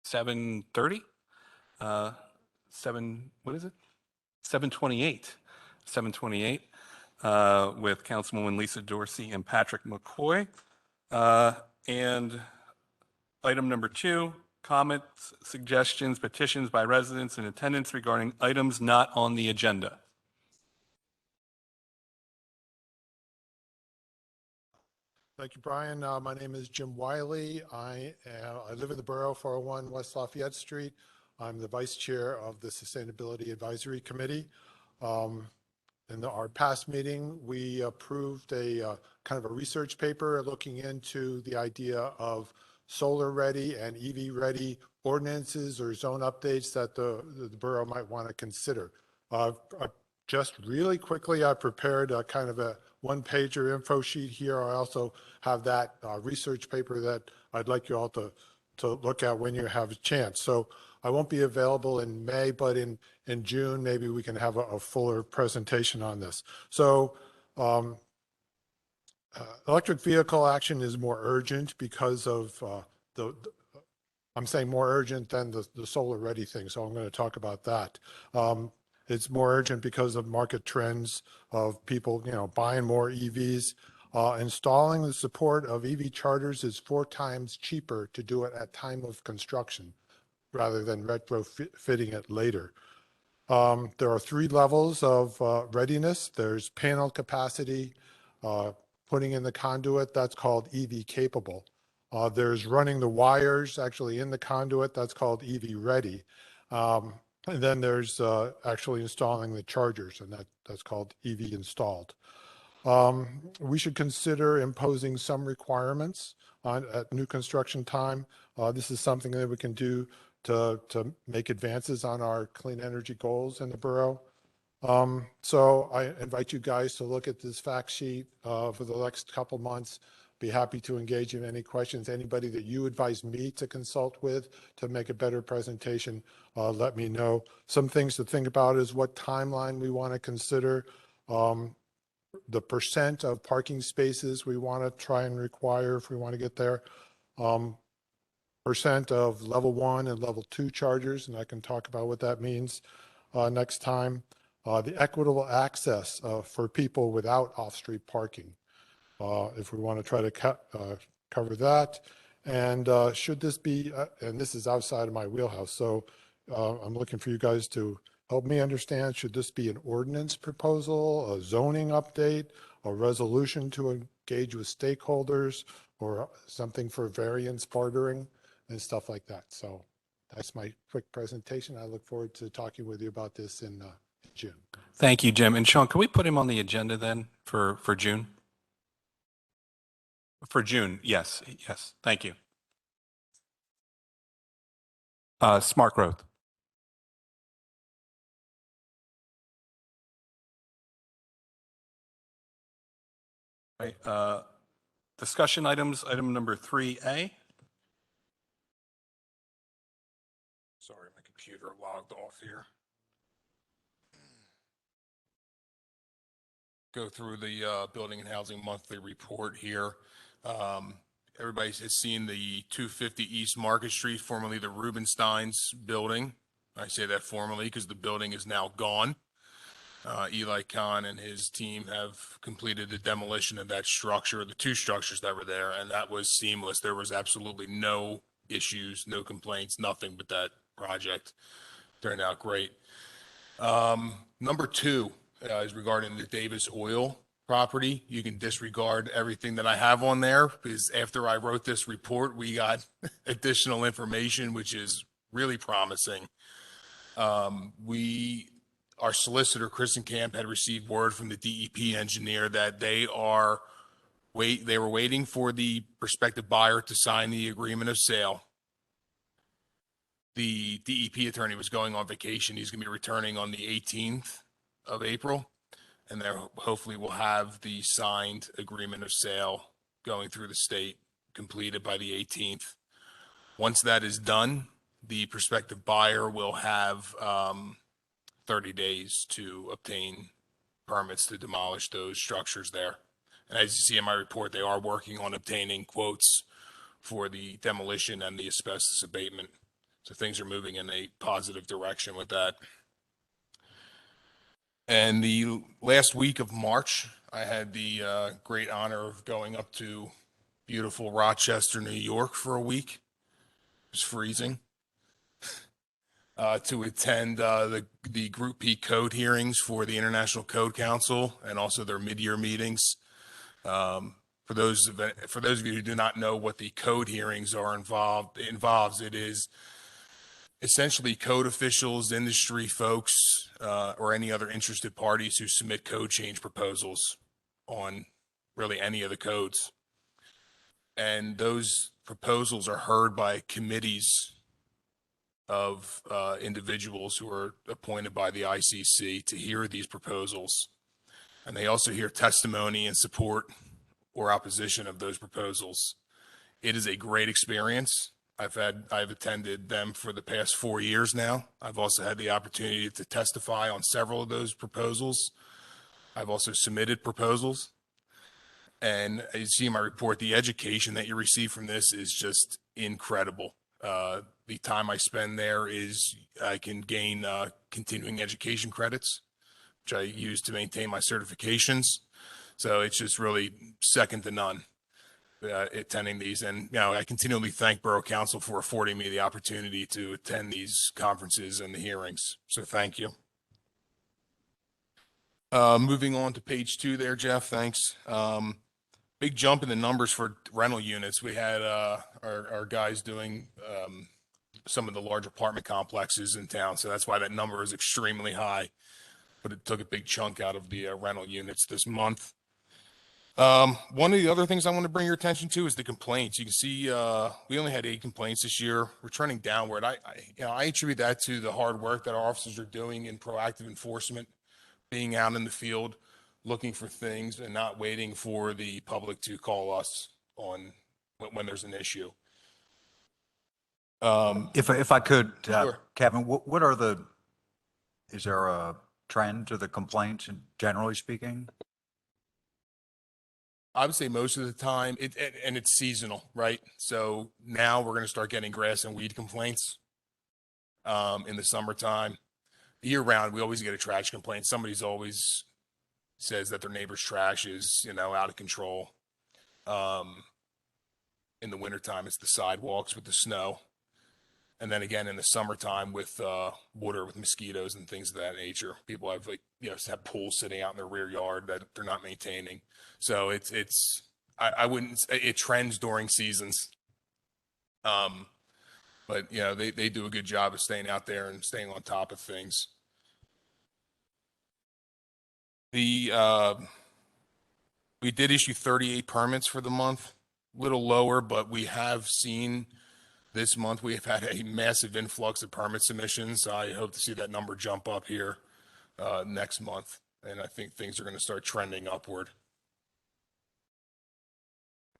7:30? 7:28. 7:28 with Councilwoman Lisa Dorsey and Patrick McCoy. And item number 2, comments, suggestions, petitions by residents in attendance regarding items not on the agenda. Thank you, Brian. My name is Jim Wiley. I live in the borough, 401 West Lafayette Street. I'm the vice chair of the Sustainability Advisory Committee. In our past meeting, we approved a kind of a research paper looking into the idea of solar ready and EV ready ordinances or zone updates that the borough might want to consider. Just really quickly, I prepared a kind of a one-pager info sheet here. I also have that research paper that I'd like you all to look at when you have a chance. So I won't be available in May, but in June, maybe we can have a fuller presentation on this. So electric vehicle action is more urgent because of I'm saying more urgent than the solar ready thing. So I'm going to talk about that. It's more urgent because of market trends of people, buying more EVs. Installing the support of EV chargers is 4 times cheaper to do it at time of construction rather than retrofitting it later. There are 3 levels of readiness. There's panel capacity, putting in the conduit, that's called EV capable. There's running the wires actually in the conduit, that's called EV ready. And then there's actually installing the chargers, and that's called EV installed. We should consider imposing some requirements at new construction time. This is something that we can do to make advances on our clean energy goals in the borough. So I invite you guys to look at this fact sheet for the next couple months. Be happy to engage in any questions. Anybody that you advise me to consult with to make a better presentation, let me know. Some things to think about is what timeline we want to consider, the percent of parking spaces we want to try and require if we want to get there, percent of level 1 and level 2 chargers, and I can talk about what that means next time. The equitable access for people without off-street parking. If we want to try to cover that. And should this be, and this is outside of my wheelhouse, so I'm looking for you guys to help me understand, should this be an ordinance proposal, a zoning update, a resolution to engage with stakeholders, or something for variance bartering and stuff like that. So that's my quick presentation. I look forward to talking with you about this in June. Thank you, Jim. And Sean, can we put him on the agenda then for June? For June, yes, yes. Thank you. Smart growth. Right. Discussion items, item number 3A. Sorry, my computer logged off here. Go through the Building and Housing Monthly Report here. Everybody has seen the 250 East Market Street, formerly the Rubenstein's building. I say that formally because the building is now gone. Eli Kahn and his team have completed the demolition of that structure, the 2 structures that were there, and that was seamless. There was absolutely no issues, no complaints, nothing with that project. Turned out great. Number 2 is regarding the Davis Oil property. You can disregard everything that I have on there because after I wrote this report, we got additional information, which is really promising. Our solicitor, Kristen Camp, had received word from the DEP engineer that they were waiting for the prospective buyer to sign the agreement of sale. The DEP attorney was going on vacation. He's going to be returning on the 18th of April. And there hopefully we'll have the signed agreement of sale going through the state completed by the 18th. Once that is done, the prospective buyer will have 30 days to obtain permits to demolish those structures there. And as you see in my report, they are working on obtaining quotes for the demolition and the asbestos abatement. So things are moving in a positive direction with that. And the last week of March, I had the great honor of going up to beautiful Rochester, New York for a week. It was freezing. To attend the Group P code hearings for the International Code Council and also their mid-year meetings. For those of you who do not know what the code hearings are involves, it is essentially code officials, industry folks, or any other interested parties who submit code change proposals on really any of the codes. And those proposals are heard by committees of individuals who are appointed by the ICC to hear these proposals. And they also hear testimony in support or opposition of those proposals. It is a great experience. I've attended them for the past 4 years now. I've also had the opportunity to testify on several of those proposals. I've also submitted proposals. And as you see in my report, the education that you receive from this is just incredible. The time I spend there I can gain continuing education credits, which I use to maintain my certifications. So it's just really second to none attending these. And, I continually thank Borough Council for affording me the opportunity to attend these conferences and the hearings. So thank you. Moving on to page 2 there, Jeff, thanks. Big jump in the numbers for rental units. We had our guys doing some of the large apartment complexes in town. So that's why that number is extremely high, but it took a big chunk out of the rental units this month. One of the other things I want to bring your attention to is the complaints. You can see we only had 8 complaints this year. We're trending downward. I attribute that to the hard work that our officers are doing in proactive enforcement, being out in the field, looking for things and not waiting for the public to call us on when there's an issue. If I could, Sure. Kevin, is there a trend to the complaints, generally speaking? I would say most of the time, and it's seasonal, right? So now we're going to start getting grass and weed complaints in the summertime. Year round, we always get a trash complaint. Somebody's always says that their neighbor's trash is, out of control. In the wintertime, it's the sidewalks with the snow. And then again, in the summertime with water, with mosquitoes and things of that nature. People have have pools sitting out in their rear yard that they're not maintaining. So I wouldn't, it trends during seasons. But they do a good job of staying out there and staying on top of things. We did issue 38 permits for the month, a little lower, but we have seen this month we have had a massive influx of permit submissions. I hope to see that number jump up here next month, and I think things are going to start trending upward.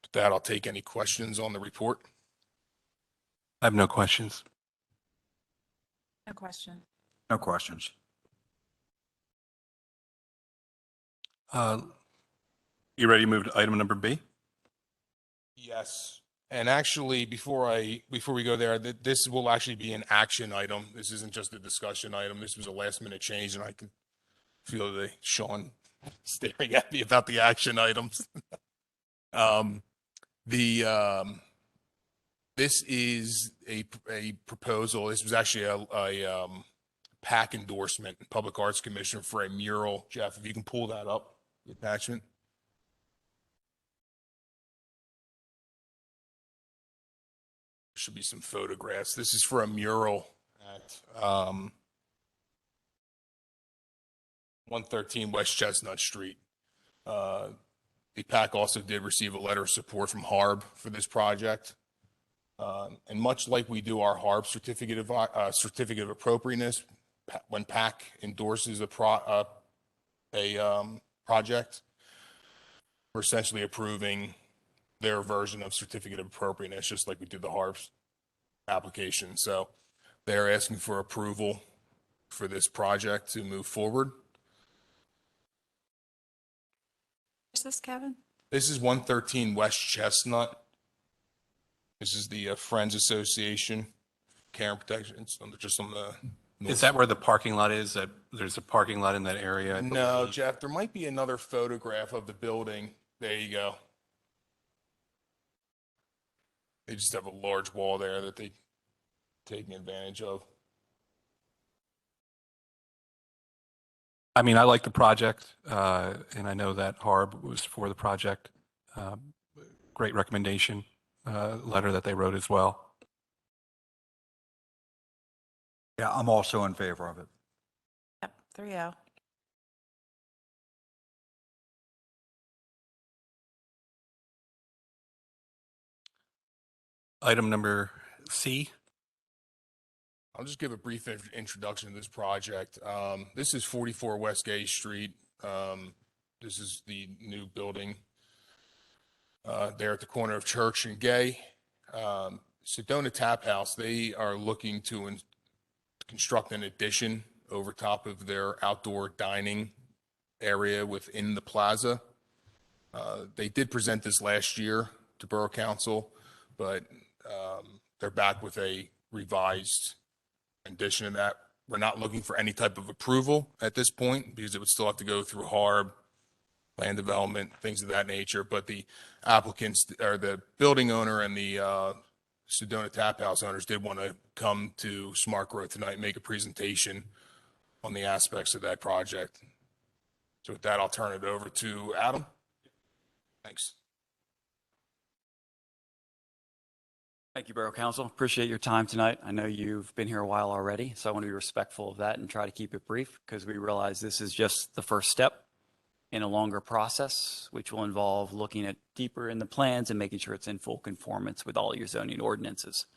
With that, I'll take any questions on the report. I have no questions. No question. No questions. You ready to move to item number B? Yes. And actually, before we go there, this will actually be an action item. This isn't just a discussion item. This was a last minute change, and I can feel Sean staring at me about the action items. This is a proposal. This was actually a PAC endorsement, Public Arts Commission, for a mural. Jeff, if you can pull that up, the attachment. Should be some photographs. This is for a mural at 113 West Chestnut Street. The PAC also did receive a letter of support from HARB for this project. And much like we do our HARB certificate of appropriateness, when PAC endorses a project, we're essentially approving their version of certificate of appropriateness, just like we did the HARB's application. So they're asking for approval for this project to move forward. Where's this, Kevin? This is 113 West Chestnut. This is the Friends Association. care and protections, just on the. Is that where the parking lot is? That there's a parking lot in that area? I No, believe? Jeff, there might be another photograph of the building. There you go. They just have a large wall there that they taking advantage of. I mean, I like the project, and I know that Harb was for the project. Great recommendation, letter that they wrote as well. Yeah, I'm also in favor of it. Yep, 3-0. Item number C. I'll just give a brief introduction to this project. This is 44 West Gay Street. This is the new building there at the corner of Church and Gay. Sedona Tap House, they are looking to construct an addition over top of their outdoor dining area within the plaza. They did present this last year to Borough Council, but they're back with a revised rendition of that. We're not looking for any type of approval at this point because it would still have to go through HARB, land development, things of that nature. But the applicants, or the building owner and the Sedona Tap House owners, did want to come to Smart Growth tonight and make a presentation on the aspects of that project. So with that, I'll turn it over to Adam. Thanks. Thank you, Borough Council. Appreciate your time tonight. I know you've been here a while already, so I want to be respectful of that and try to keep it brief because we realize this is just the first step in a longer process, which will involve looking at deeper in the plans and making sure it's in full conformance with all your zoning ordinances.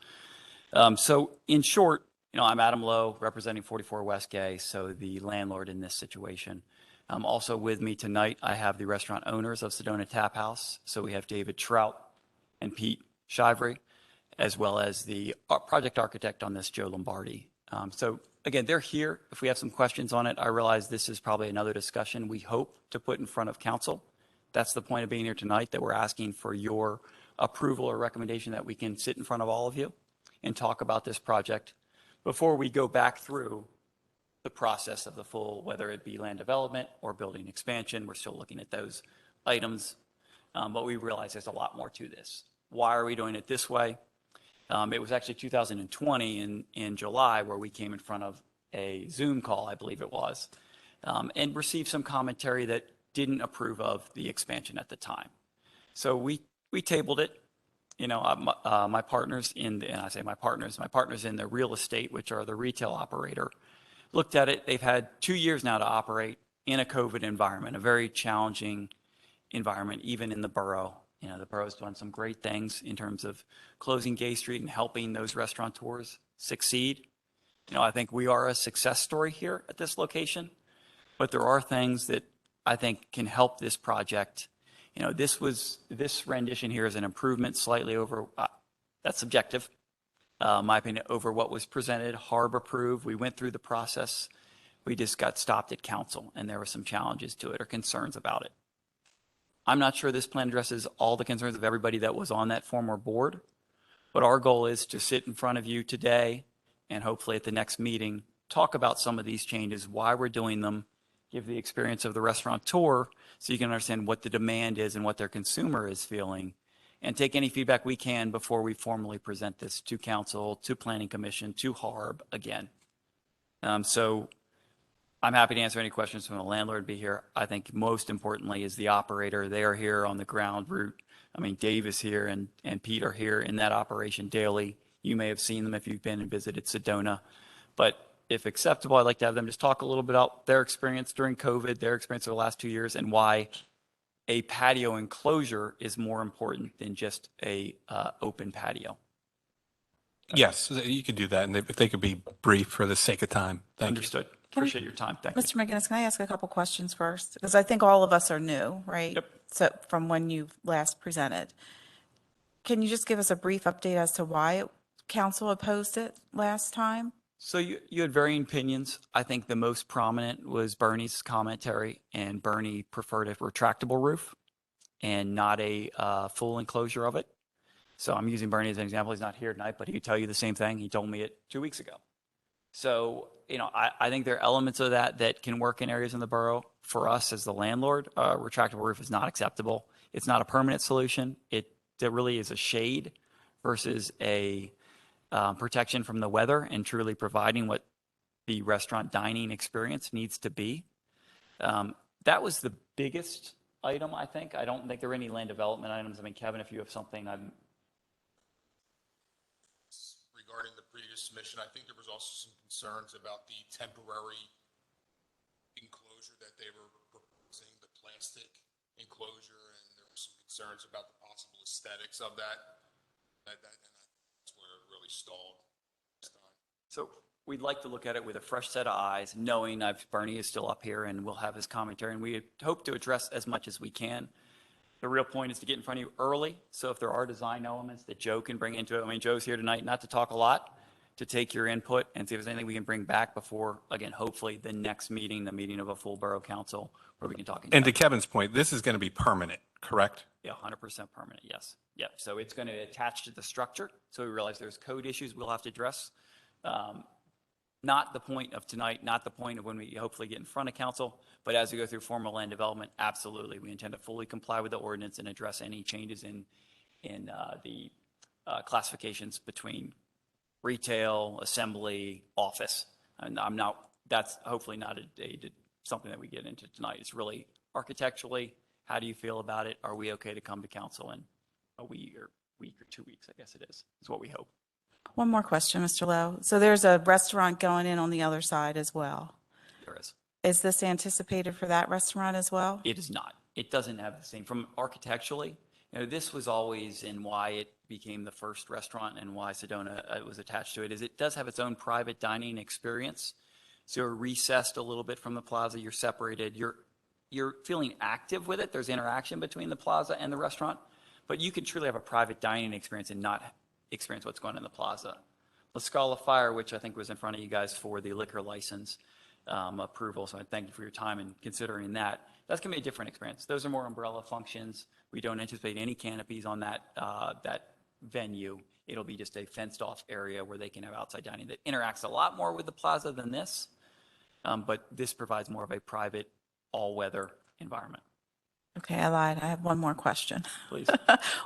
So in short, I'm Adam Lowe, representing 44 West Gay, so the landlord in this situation. Also with me tonight, I have the restaurant owners of Sedona Tap House. So we have David Trout and Pete Shivery, as well as the project architect on this, Joe Lombardi. So again, they're here. If we have some questions on it, I realize this is probably another discussion we hope to put in front of council. That's the point of being here tonight, that we're asking for your approval or recommendation that we can sit in front of all of you and talk about this project before we go back through the process of the full, whether it be land development or building expansion. We're still looking at those items, but we realize there's a lot more to this. Why are we doing it this way? It was actually 2020 in July where we came in front of a Zoom call, I believe it was, and received some commentary that didn't approve of the expansion at the time. So we tabled it. My partners and I say my partners in the real estate, which are the retail operator, looked at it. They've had 2 years now to operate in a COVID environment, a very challenging environment, even in the borough. The borough's done some great things in terms of closing Gay Street and helping those restaurateurs succeed. I think we are a success story here at this location, but there are things that I think can help this project. This rendition here is an improvement slightly over, that's subjective, my opinion, over what was presented, HARB approved. We went through the process. We just got stopped at council and there were some challenges to it or concerns about it. I'm not sure this plan addresses all the concerns of everybody that was on that former board, but our goal is to sit in front of you today and hopefully at the next meeting, talk about some of these changes, why we're doing them, give the experience of the restaurateur so you can understand what the demand is and what their consumer is feeling, and take any feedback we can before we formally present this to council, to planning commission, to HARB again. So I'm happy to answer any questions from the landlord be here. I think most importantly is the operator. They are here on the ground route. Dave is here and Pete are here in that operation daily. You may have seen them if you've been and visited Sedona. But if acceptable, I'd like to have them just talk a little bit about their experience during COVID, their experience over the last 2 years, and why a patio enclosure is more important than just a open patio. Yes, you could do that, and if they could be brief for the sake of time. Thank you. Understood. Appreciate your time. Thank you. Mr. McGinnis, can I ask a couple questions first? Because I think all of us are new, right? Yep. So from when you last presented. Can you just give us a brief update as to why council opposed it last time? So you had varying opinions. I think the most prominent was Bernie's commentary, and Bernie preferred a retractable roof and not a full enclosure of it. So I'm using Bernie as an example. He's not here tonight, but he could tell you the same thing. He told me it 2 weeks ago. So, I think there are elements of that that can work in areas in the borough. For us as the landlord, retractable roof is not acceptable. It's not a permanent solution. There really is a shade versus a protection from the weather and truly providing what the restaurant dining experience needs to be. That was the biggest item, I think. I don't think there were any land development items. I mean, Kevin, if you have something, Regarding the previous submission, I think there was also some concerns about the temporary enclosure that they were proposing, the plastic enclosure, and there were some concerns about the possible aesthetics of that. And that's where it really stalled this time. So we'd like to look at it with a fresh set of eyes, knowing Bernie is still up here and we'll have his commentary, and we hope to address as much as we can. The real point is to get in front of you early. So if there are design elements that Joe can bring into it, I mean, Joe's here tonight not to talk a lot, to take your input and see if there's anything we can bring back before, again, hopefully the next meeting, the meeting of a full borough council, where we can talk. And to Kevin's point, this is going to be permanent, correct? Yeah, 100% permanent, yes. Yeah, so it's going to attach to the structure. So we realize there's code issues we'll have to address. Not the point of tonight, not the point of when we hopefully get in front of council, but as we go through formal land development, absolutely. We intend to fully comply with the ordinance and address any changes in the classifications between retail, assembly, office. And that's hopefully not something that we get into tonight. It's really architecturally, how do you feel about it? Are we okay to come to council in a week or 2 weeks, I guess it is what we hope. One more question, Mr. Lowe. So there's a restaurant going in on the other side as well. There is. Is this anticipated for that restaurant as well? It is not. It doesn't have the same, from architecturally, this was always in why it became the first restaurant and why Sedona was attached to it, is it does have its own private dining experience. So you're recessed a little bit from the plaza, you're separated, you're feeling active with it. There's interaction between the plaza and the restaurant, but you can truly have a private dining experience and not experience what's going on in the plaza. La Scala Fire, which I think was in front of you guys for the liquor license approval, so I thank you for your time in considering that. That's going to be a different experience. Those are more umbrella functions. We don't anticipate any canopies on that venue. It'll be just a fenced-off area where they can have outside dining that interacts a lot more with the plaza than this, but this provides more of a private, all-weather environment. Okay, I lied. I have one more question. Please.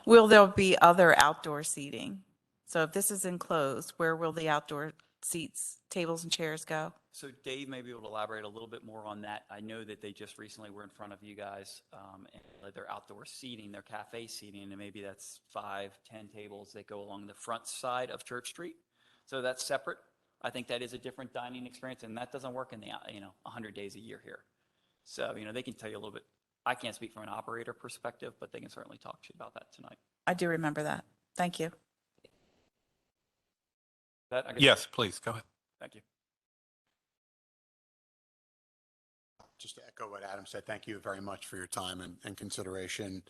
Will there be other outdoor seating? So if this is enclosed, where will the outdoor seats, tables and chairs go? So Dave may be able to elaborate a little bit more on that. I know that they just recently were in front of you guys and their outdoor seating, their cafe seating, and maybe that's 5-10 tables that go along the front side of Church Street. So that's separate. I think that is a different dining experience, and that doesn't work in the 100 days a year here. So they can tell you a little bit. I can't speak from an operator perspective, but they can certainly talk to you about that tonight. I do remember that. Thank you. Yes, please, go ahead. Thank you. Just to echo what Adam said, thank you very much for your time and consideration.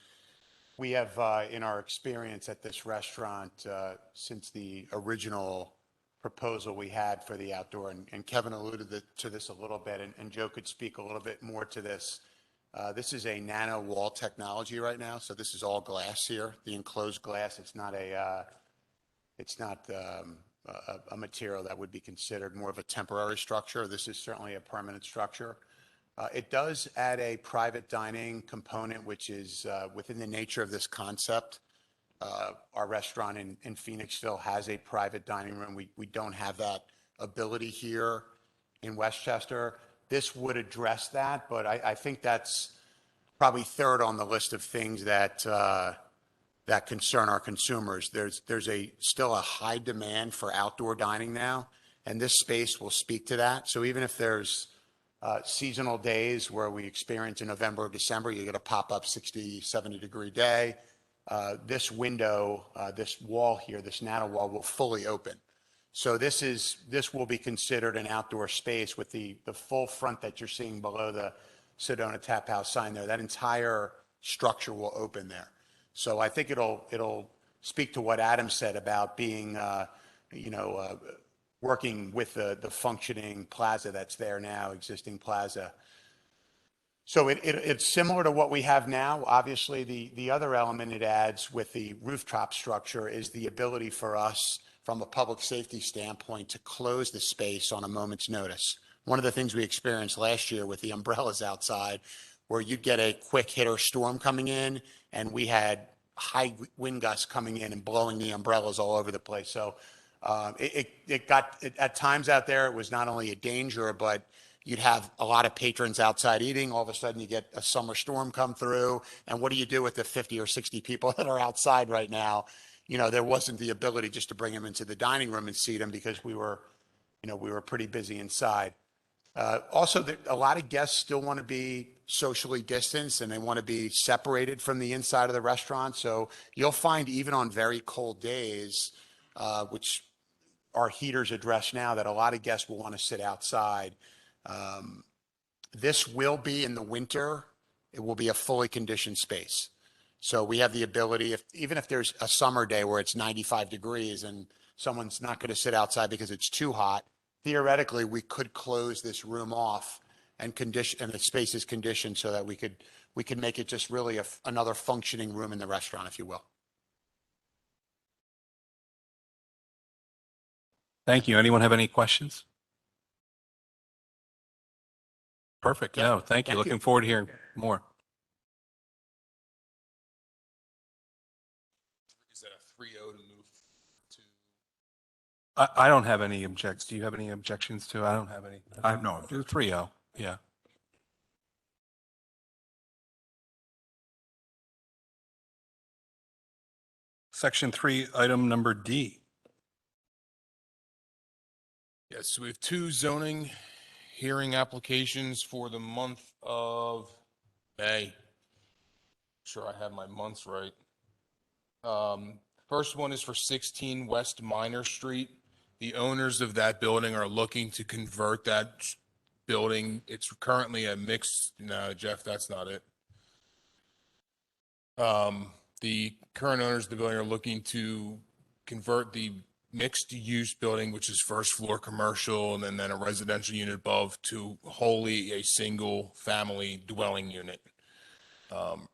We have, in our experience at this restaurant, since the original proposal we had for the outdoor, and Kevin alluded to this a little bit, and Joe could speak a little bit more to this. This is a nano wall technology right now, so this is all glass here, the enclosed glass. It's not a material that would be considered more of a temporary structure. This is certainly a permanent structure. It does add a private dining component, which is within the nature of this concept. Our restaurant in Phoenixville has a private dining room. We don't have that ability here in Westchester. This would address that, but I think that's probably third on the list of things that that concern our consumers. There's still a high demand for outdoor dining now, and this space will speak to that. So even if there's seasonal days where we experience in November or December, you get a pop-up 60, 70-degree day, this window, this wall here, this nano wall will fully open. So this will be considered an outdoor space with the full front that you're seeing below the Sedona Tap House sign there. That entire structure will open there. So I think it'll speak to what Adam said about being, working with the functioning plaza that's there now, existing plaza. So it's similar to what we have now. Obviously, the other element it adds with the rooftop structure is the ability for us, from a public safety standpoint, to close the space on a moment's notice. One of the things we experienced last year with the umbrellas outside, where you'd get a quick hitter storm coming in, and we had high wind gusts coming in and blowing the umbrellas all over the place. So at times out there, it was not only a danger, but you'd have a lot of patrons outside eating. All of a sudden, you get a summer storm come through. And what do you do with the 50 or 60 people that are outside right now? You know, there wasn't the ability just to bring them into the dining room and seat them because we were pretty busy inside. Also, a lot of guests still want to be socially distanced and they want to be separated from the inside of the restaurant. So you'll find even on very cold days, which our heaters address now, that a lot of guests will want to sit outside. This will be in the winter. It will be a fully conditioned space. So we have the ability, even if there's a summer day where it's 95 degrees and someone's not going to sit outside because it's too hot, theoretically, we could close this room off and the space is conditioned so that we could make it just really another functioning room in the restaurant, if you will. Thank you. Anyone have any questions? Perfect. Yeah. No, thank you. Thank you. Looking forward to hearing more. Is that a 3-0 to move to? I don't have any objections. Do you have any objections to? I don't have any. I have no. 3-0. Yeah. Section 3, item number D. Yes, so we have 2 zoning hearing applications for the month of May. Sure, I have my months right. First one is for 16 West Minor Street. The owners of that building are looking to convert that building. It's currently a mixed, no, Jeff, that's not it. The current owners of the building are looking to convert the mixed-use building, which is first floor commercial and then a residential unit above, to wholly a single-family dwelling unit.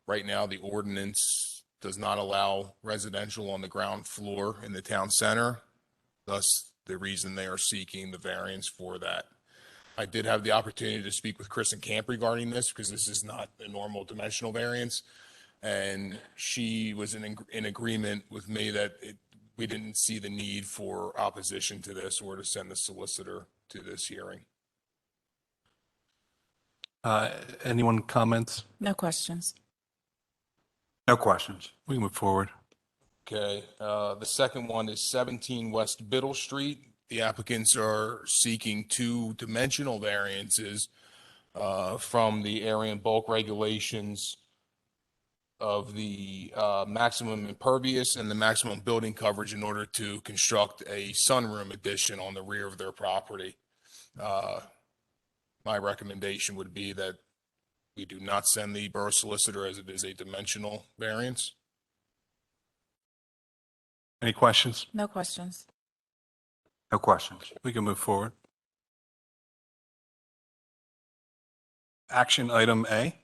Right now, the ordinance does not allow residential on the ground floor in the town center. Thus, the reason they are seeking the variance for that. I did have the opportunity to speak with Kristen Camp regarding this because this is not a normal dimensional variance. And she was in agreement with me that we didn't see the need for opposition to this or to send the solicitor to this hearing. Anyone comments? No questions. No questions. We can move forward. Okay, the second one is 17 West Biddle Street. The applicants are seeking 2 dimensional variances from the area and bulk regulations of the maximum impervious and the maximum building coverage in order to construct a sunroom addition on the rear of their property. My recommendation would be that we do not send the borough solicitor, as it is a dimensional variance. Any questions? No questions. No questions. We can move forward. Action item A.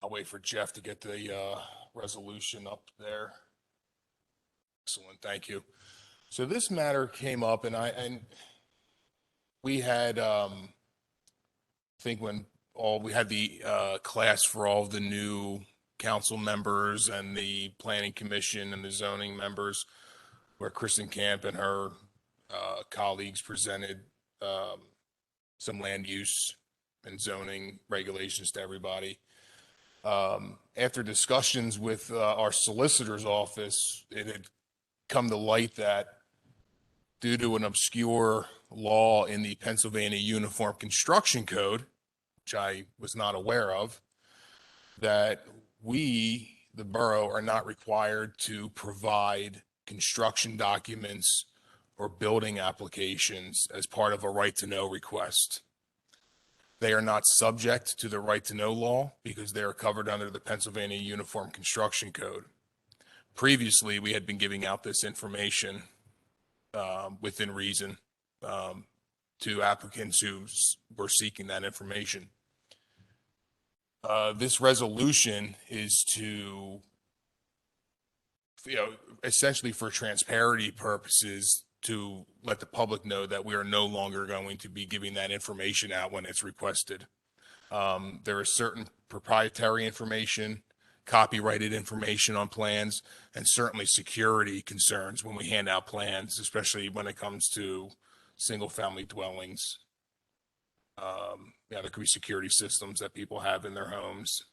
I'll wait for Jeff to get the resolution up there. Excellent, thank you. So this matter came up and we had, I think when we had the class for all of the new council members and the planning commission and the zoning members, where Kristen Camp and her colleagues presented some land use and zoning regulations to everybody. After discussions with our solicitor's office, it had come to light that due to an obscure law in the Pennsylvania Uniform Construction Code, which I was not aware of, that we, the borough, are not required to provide construction documents or building applications as part of a right-to-know request. They are not subject to the right-to-know law because they are covered under the Pennsylvania Uniform Construction Code. Previously, we had been giving out this information within reason to applicants who were seeking that information. This resolution is to, essentially for transparency purposes, to let the public know that we are no longer going to be giving that information out when it's requested. There is certain proprietary information, copyrighted information on plans, and certainly security concerns when we hand out plans, especially when it comes to single-family dwellings. There could be security systems that people have in their homes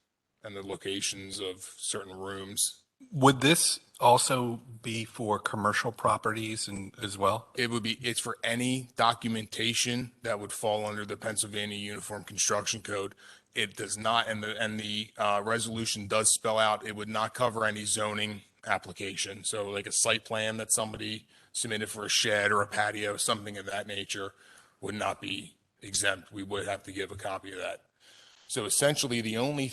and the locations of certain rooms. Would this also be for commercial properties and as well? It's for any documentation that would fall under the Pennsylvania Uniform Construction Code. It does not, and the resolution does spell out, it would not cover any zoning application. So like a site plan that somebody submitted for a shed or a patio, something of that nature would not be exempt. We would have to give a copy of that. So essentially, the only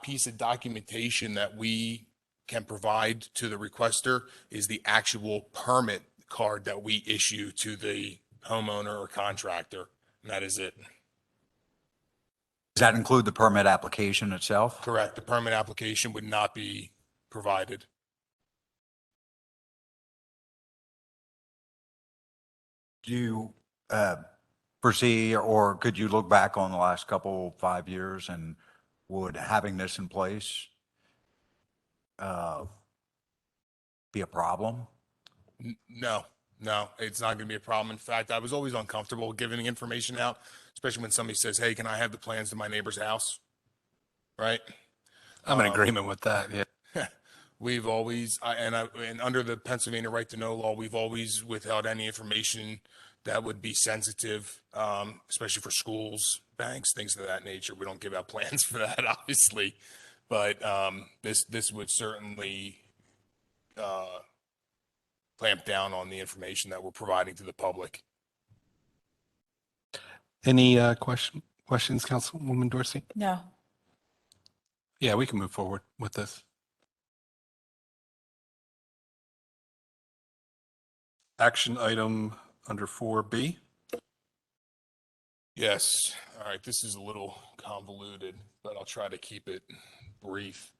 piece of documentation that we can provide to the requester is the actual permit card that we issue to the homeowner or contractor, and that is it. Does that include the permit application itself? Correct. The permit application would not be provided. Do you foresee, or could you look back on the last 5 years, and would having this in place be a problem? No, it's not going to be a problem. In fact, I was always uncomfortable giving the information out, especially when somebody says, hey, can I have the plans to my neighbor's house? Right? I'm in agreement with that. Yeah. We've always, and under the Pennsylvania right to know law, we've always withheld any information that would be sensitive, especially for schools, banks, things of that nature. We don't give out plans for that, obviously, but this would certainly clamp down on the information that we're providing to the public. Any questions, Councilwoman Dorsey? No. Yeah, we can move forward with this. Action item under 4B. Yes. All right. This is a little convoluted, but I'll try to keep it brief.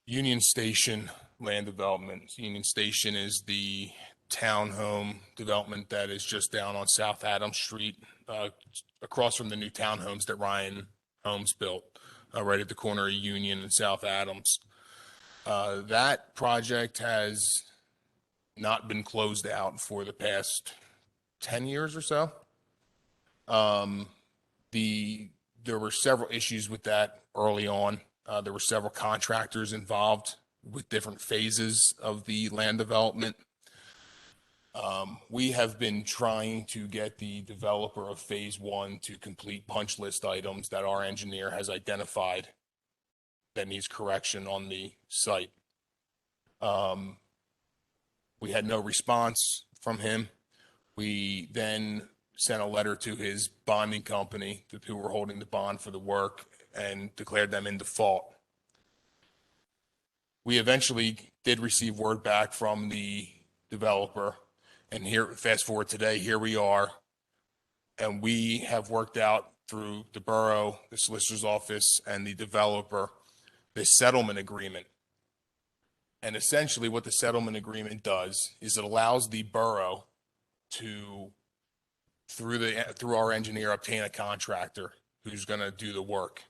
Union Station land development. Union Station is the townhome development that is just down on South Adams Street, across from the new townhomes that Ryan Homes built, right at the corner of Union and South Adams. That project has not been closed out for the past 10 years or so. There were several issues with that early on. There were several contractors involved with different phases of the land development. We have been trying to get the developer of phase one to complete punch list items that our engineer has identified that needs correction on the site. We had no response from him. We then sent a letter to his bonding company, who were holding the bond for the work, and declared them in default. We eventually did receive word back from the developer, and here, fast forward today, here we are, and we have worked out through the borough, the solicitor's office, and the developer, this settlement agreement. And essentially what the settlement agreement does is it allows the borough to, through our engineer, obtain a contractor who's going to do the work.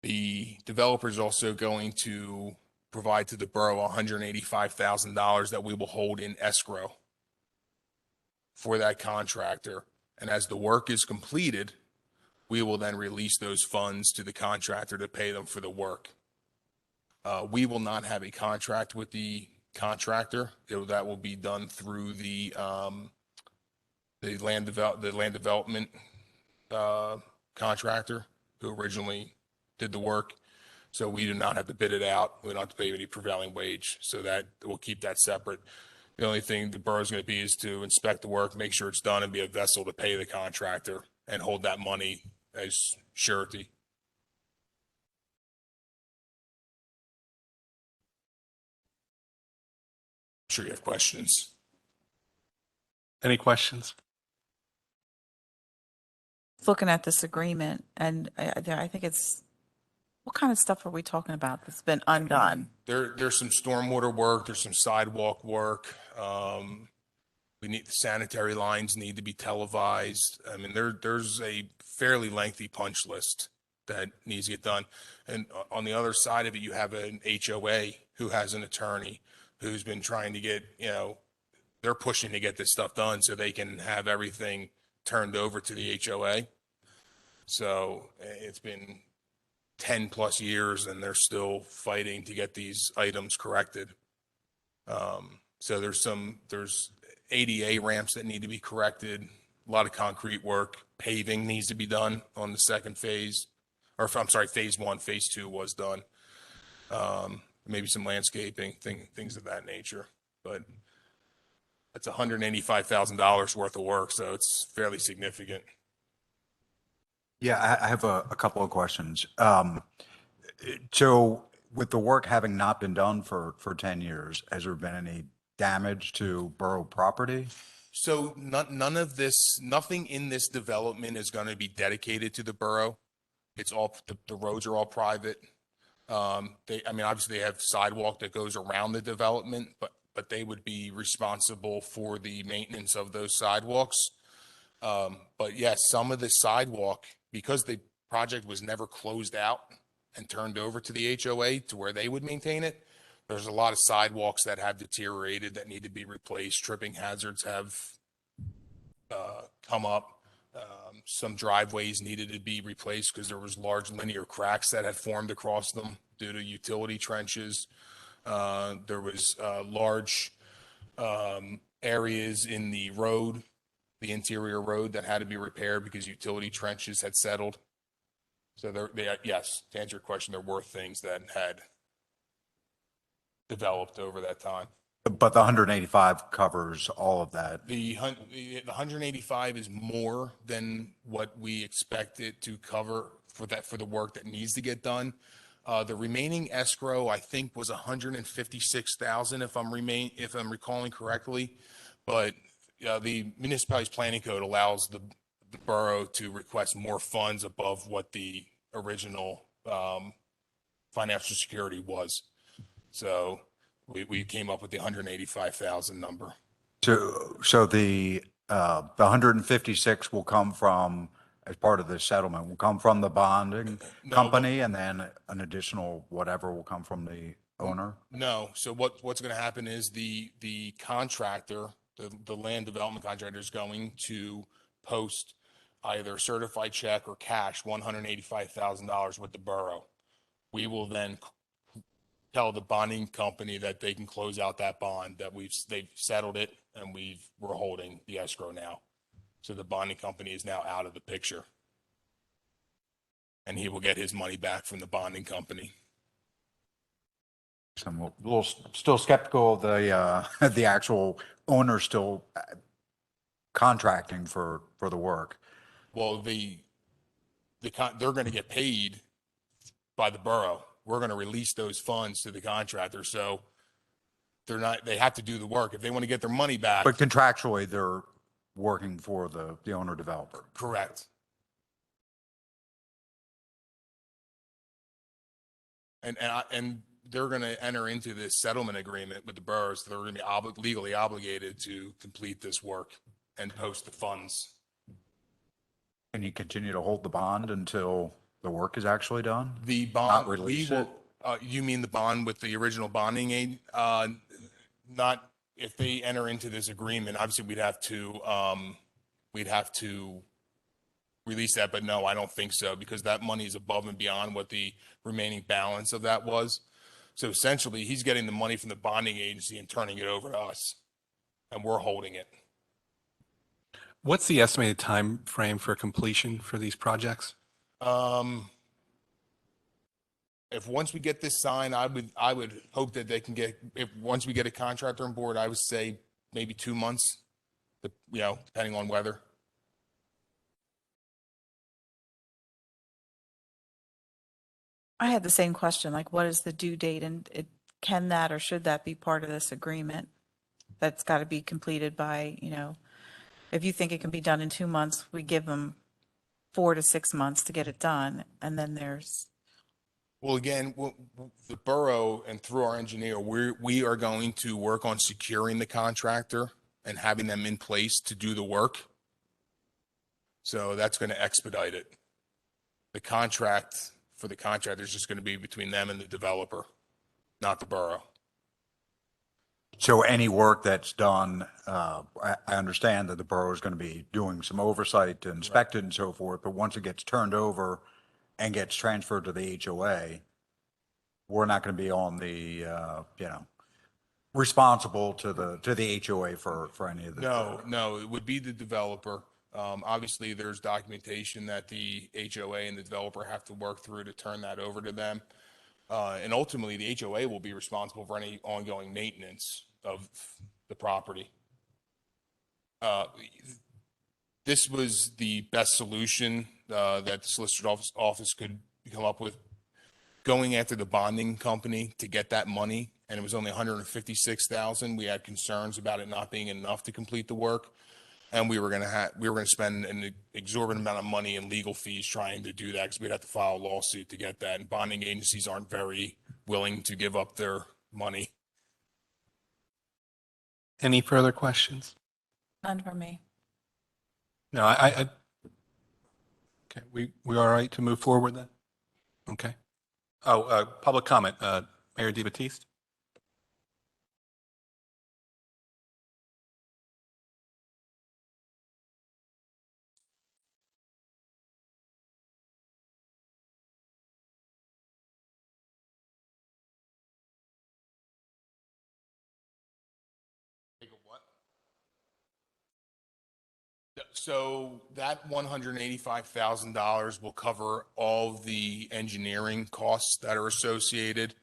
The developer is also going to provide to the borough $185,000 that we will hold in escrow for that contractor. And as the work is completed, we will then release those funds to the contractor to pay them for the work. We will not have a contract with the contractor. That will be done through the land development contractor who originally did the work. So we do not have to bid it out. We don't have to pay any prevailing wage. So that we'll keep that separate. The only thing the borough's going to be is to inspect the work, make sure it's done, and be a vessel to pay the contractor and hold that money as surety. I'm sure you have questions. Any questions? looking at this agreement, and I think it's, what kind of stuff are we talking about that's been undone? There's some stormwater work, there's some sidewalk work. We need, the sanitary lines need to be televised. I mean, there's a fairly lengthy punch list that needs to get done. And on the other side of it, you have an HOA who has an attorney who's been trying to get, they're pushing to get this stuff done so they can have everything turned over to the HOA. So it's been 10 plus years and they're still fighting to get these items corrected. So there's ADA ramps that need to be corrected, a lot of concrete work, paving needs to be done on the second phase, or I'm sorry, phase 1, phase 2 was done. Maybe some landscaping, things of that nature, but that's $185,000 worth of work. So it's fairly significant. Yeah, I have a couple of questions. So with the work having not been done for 10 years, has there been any damage to borough property? So none of this, nothing in this development is going to be dedicated to the borough. It's all, the roads are all private. I mean, obviously they have sidewalk that goes around the development, but they would be responsible for the maintenance of those sidewalks. But yes, some of the sidewalk, because the project was never closed out and turned over to the HOA to where they would maintain it, there's a lot of sidewalks that have deteriorated that need to be replaced. Tripping hazards have come up. Some driveways needed to be replaced because there was large linear cracks that had formed across them due to utility trenches. There was large areas in the road, the interior road, that had to be repaired because utility trenches had settled. So yes, to answer your question, there were things that had developed over that time. But the 185 covers all of that. The 185 is more than what we expected to cover for the work that needs to get done. The remaining escrow, I think, was 156,000 if I'm recalling correctly. But the municipality's planning code allows the borough to request more funds above what the original financial security was. So we came up with the 185,000 number. So the 156 will come from, as part of the settlement, will come from the bonding company, and then an additional whatever will come from the owner? No. So what's going to happen is the contractor, the land development contractor, is going to post either certified check or cash $185,000 with the borough. We will then tell the bonding company that they can close out that bond, that they've settled it, and we're holding the escrow now. So the bonding company is now out of the picture, and he will get his money back from the bonding company. So I'm a little still skeptical of the actual owner still contracting for the work. Well, they're going to get paid by the borough. We're going to release those funds to the contractor. So they have to do the work. If they want to get their money back. But contractually, they're working for the owner developer. Correct. And they're going to enter into this settlement agreement with the boroughs. They're going to be legally obligated to complete this work and post the funds. Can you continue to hold the bond until the work is actually done? The bond, Not release it? you mean the bond with the original bonding aid? Not if they enter into this agreement. Obviously, we'd have to release that, but no, I don't think so, because that money is above and beyond what the remaining balance of that was. So essentially, he's getting the money from the bonding agency and turning it over to us, and we're holding it. What's the estimated time frame for completion for these projects? If once we get this signed, I would hope that they can once we get a contractor on board, I would say maybe 2 months, depending on weather. I had the same question, like what is the due date, and can that or should that be part of this agreement? That's got to be completed by, if you think it can be done in 2 months, we give them 4 to 6 months to get it done. And then there's, Well, again, the borough and through our engineer, we are going to work on securing the contractor and having them in place to do the work. So that's going to expedite it. The contract for the contractor is just going to be between them and the developer, not the borough. So any work that's done, I understand that the borough is going to be doing some oversight to inspect it and so forth, but once it gets turned over and gets transferred to the HOA, we're not going to be on the, responsible to the HOA for any of the. No, it would be the developer. Obviously, there's documentation that the HOA and the developer have to work through to turn that over to them. And ultimately, the HOA will be responsible for any ongoing maintenance of the property. This was the best solution that the solicitor's office could come up with, going after the bonding company to get that money, and it was only $156,000. We had concerns about it not being enough to complete the work, and we were going to spend an exorbitant amount of money in legal fees trying to do that, because we'd have to file a lawsuit to get that, and bonding agencies aren't very willing to give up their money. Any further questions? none for me. No, okay, we all right to move forward then? Okay. Oh, public comment, Mayor DiBattiste? So that $185,000 will cover all the engineering costs that are associated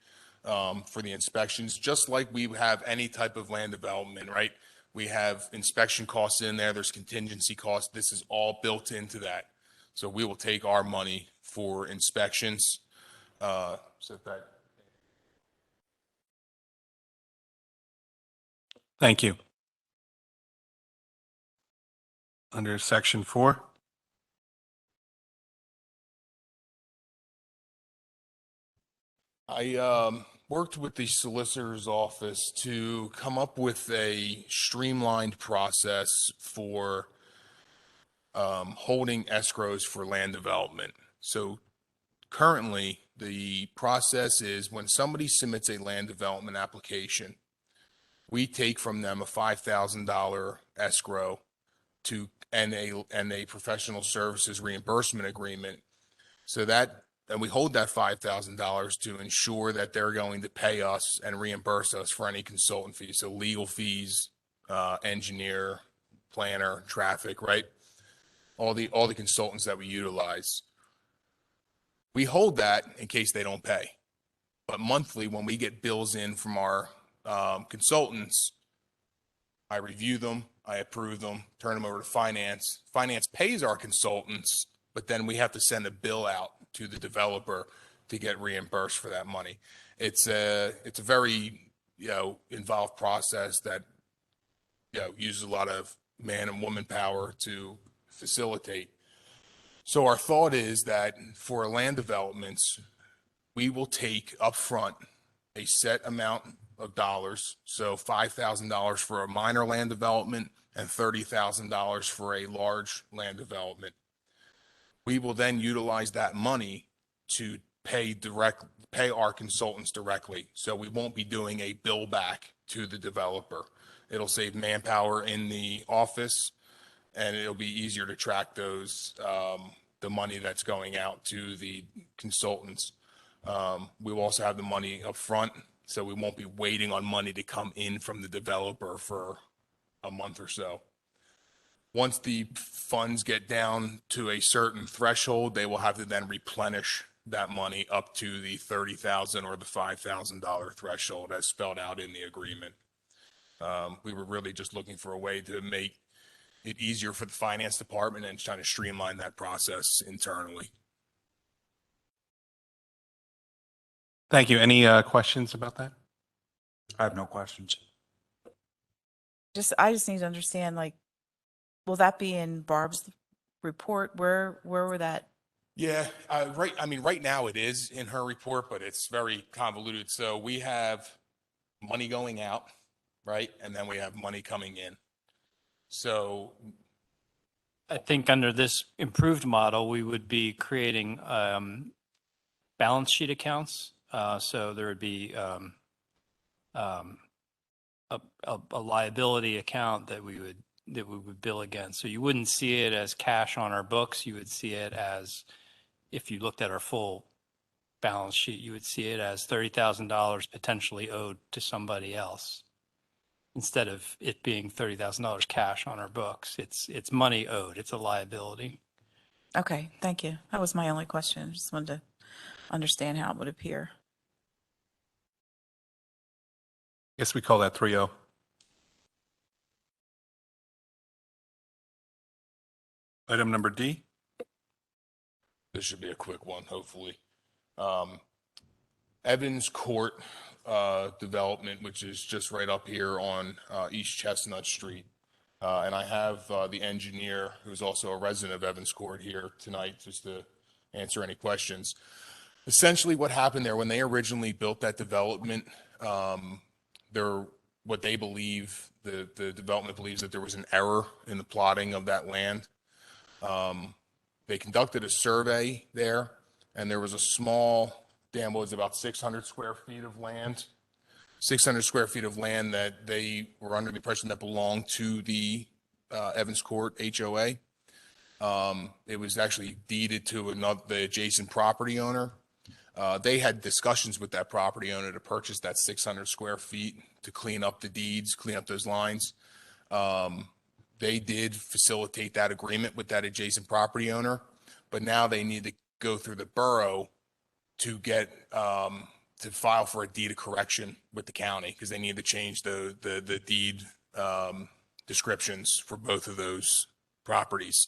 for the inspections, just like we have any type of land development, right? We have inspection costs in there, there's contingency costs. This is all built into that. So we will take our money for inspections. Thank you. Under section 4. I worked with the solicitor's office to come up with a streamlined process for holding escrows for land development. So currently, the process is when somebody submits a land development application, we take from them a $5,000 escrow and a professional services reimbursement agreement. So that, and we hold that $5,000 to ensure that they're going to pay us and reimburse us for any consultant fees. So legal fees, engineer, planner, traffic, right? All the consultants that we utilize. We hold that in case they don't pay. But monthly, when we get bills in from our consultants, I review them, I approve them, turn them over to finance. Finance pays our consultants, but then we have to send a bill out to the developer to get reimbursed for that money. It's a very, involved process that, uses a lot of man and woman power to facilitate. So our thought is that for land developments, we will take upfront a set amount of dollars. So $5,000 for a minor land development and $30,000 for a large land development. We will then utilize that money to pay our consultants directly. So we won't be doing a bill back to the developer. It'll save manpower in the office, and it'll be easier to track those, the money that's going out to the consultants. We will also have the money up front, so we won't be waiting on money to come in from the developer for a month or so. Once the funds get down to a certain threshold, they will have to then replenish that money up to the $30,000 or the $5,000 threshold as spelled out in the agreement. We were really just looking for a way to make it easier for the finance department and trying to streamline that process internally. Thank you. Any questions about that? I have no questions. I just need to understand, like, will that be in Barb's report? Where were that? Yeah, right now it is in her report, but it's very convoluted. So we have money going out, right? And then we have money coming in. So I think under this improved model, we would be creating balance sheet accounts. So there would be a liability account that we would bill against. So you wouldn't see it as cash on our books. You would see it as, if you looked at our full balance sheet, you would see it as $30,000 potentially owed to somebody else. Instead of it being $30,000 cash on our books, it's money owed. It's a liability. Okay, thank you. That was my only question. Just wanted to understand how it would appear. Guess we call that 3-0. Item number D. this should be a quick one, hopefully. Evans Court development, which is just right up here on East Chestnut Street. And I have the engineer, who's also a resident of Evans Court, here tonight just to answer any questions. Essentially, what happened there when they originally built that development, what they believe, the development believes that there was an error in the plotting of that land. They conducted a survey there, and there was a small, was about 600 square feet of land. 600 square feet of land that they were under the impression that belonged to the Evans Court HOA. It was actually deeded to the adjacent property owner. They had discussions with that property owner to purchase that 600 square feet to clean up the deeds, clean up those lines. They did facilitate that agreement with that adjacent property owner, but now they need to go through the borough to get to file for a deed of correction with the county, because they need to change the deed descriptions for both of those properties.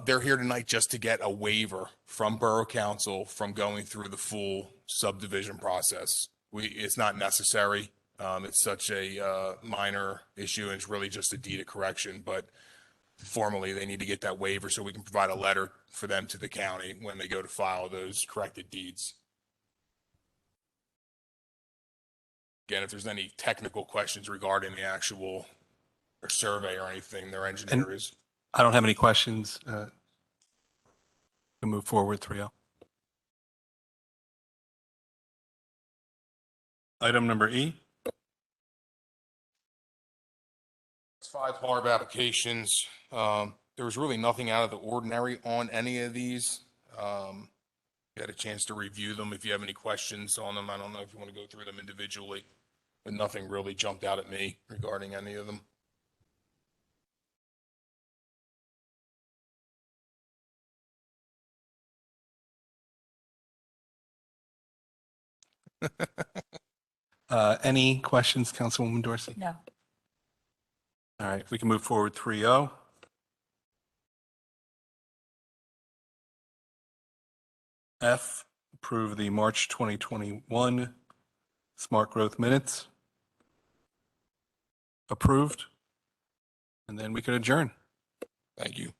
They're here tonight just to get a waiver from Borough Council from going through the full subdivision process. It's not necessary. It's such a minor issue, and it's really just a deed of correction, but formally they need to get that waiver so we can provide a letter for them to the county when they go to file those corrected deeds. Again, if there's any technical questions regarding the actual survey or anything, their engineer is. I don't have any questions. We'll move forward 3-0. Item number E. It's 5 HARB applications. There was really nothing out of the ordinary on any of these. You had a chance to review them. If you have any questions on them, I don't know if you want to go through them individually, but nothing really jumped out at me regarding any of them. Any questions, Councilwoman Dorsey? No. All right, we can move forward 3-0. F, approve the March 2021 Smart Growth Minutes. Approved. And then we could adjourn. Thank you.